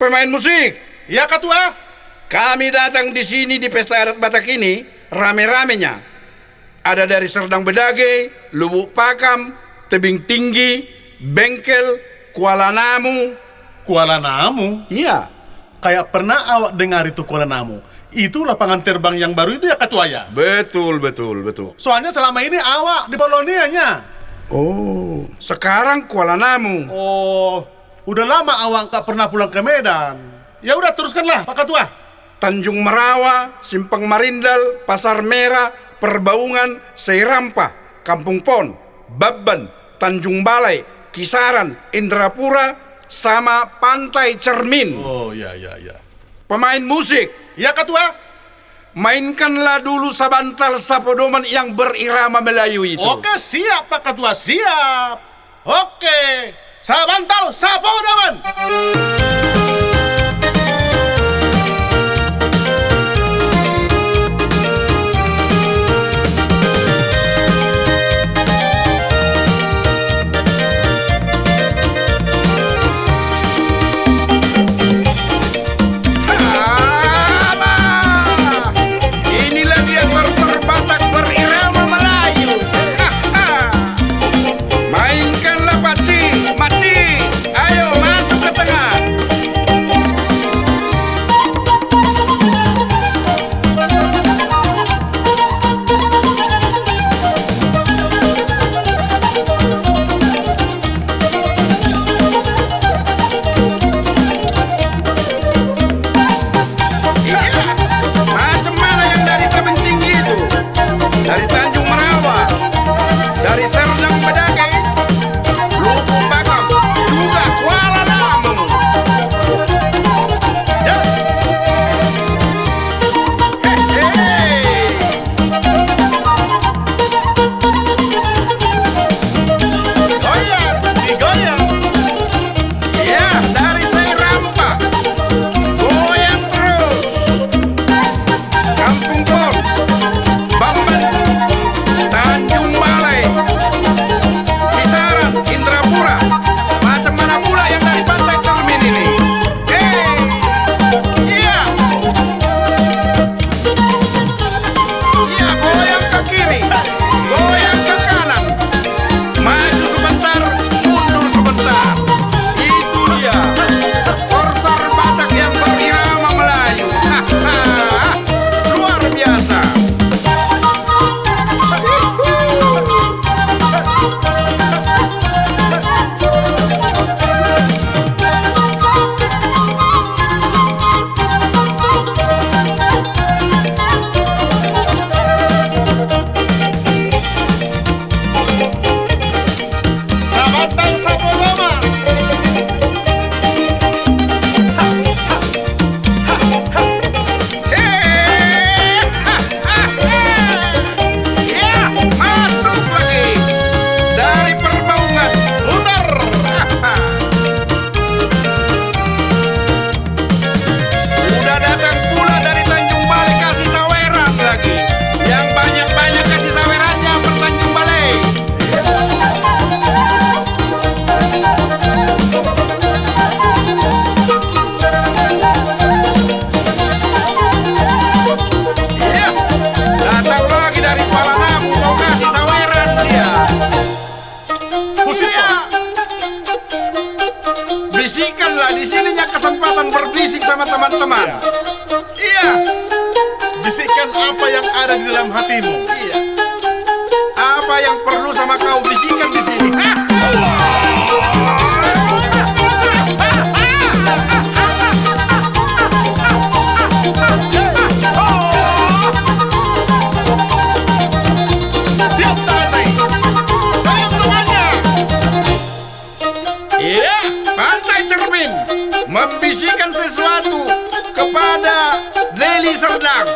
Pemain musik, Iya, Ketua. kami datang di sini di pesta adat Batak ini rame-ramenya. Ada dari Serdang Bedage, Lubuk Pakam, Tebing Tinggi, Bengkel, Kuala Namu. Kuala Namu. Iya, Kayak pernah awak dengar itu Kuala Namu. Itu lapangan terbang yang baru itu ya, Ketua ya? betul. Soalnya selama ini awak di Polonianya. Oh, sekarang Kuala Namu. Oh, udah lama awak nggak pernah pulang ke Medan. Ya udah, teruskanlah, Pak Ketua. Tanjung Merawa, Simpang Marindal, Pasar Merah, Perbaungan, Seirampa, Kampung Pon, Babban, Tanjung Balai, Kisaran, Indrapura, sama Pantai Cermin. Oh, iya. Pemain musik, Iya, Ketua. mainkanlah dulu sabantal sapodoman yang berirama Melayu itu. Oke, siap, Pak Ketua, siap. Oke, sabantal sapodaman. Abah, inilah dia Batak berirama Melayu. Mainkanlah maci, ayo masuk ke tengah. Iya, macam mana yang dari Tebing Tinggi itu? Dari Tanjung Merawa, dari Serdang Bedage, Lubuk Pakam, juga Kuala Namu. Ya, Hei, goyang, digoyang. ya dari Seirampa, goyang terus. Kampung Pon, Bamban, Tanjung Balai, Kisaran, Indrapura, macam mana pula yang dari Pantai Cermin ini? Hei, iya, iya, goyang ke kiri, goyang ke kanan, maju sebentar, mundur sebentar. Itu dia, kortor Batak yang berirama Melayu. Luar biasa. Sabantal sapodaman. Ya, masuk lagi dari Perbaungan. Putar. Udah datang pula dari Tanjung Balai kasih saweran lagi. Yang banyak-banyak kasih sawerannya per Tanjung Balai. Iya, datang lagi dari Kuala Namu mau kasih saweran dia. Musik, Iya. Pak. Bisikanlah di sininya kesempatan berbisik sama teman-teman. Iya, Bisikkan apa yang ada di dalam hatimu. iya. Apa yang perlu sama kau bisikan di sini? Tiap tangan. Goyang semuanya. Iya, Pantai Cermin membisikkan sesuatu kepada Deli Serdang.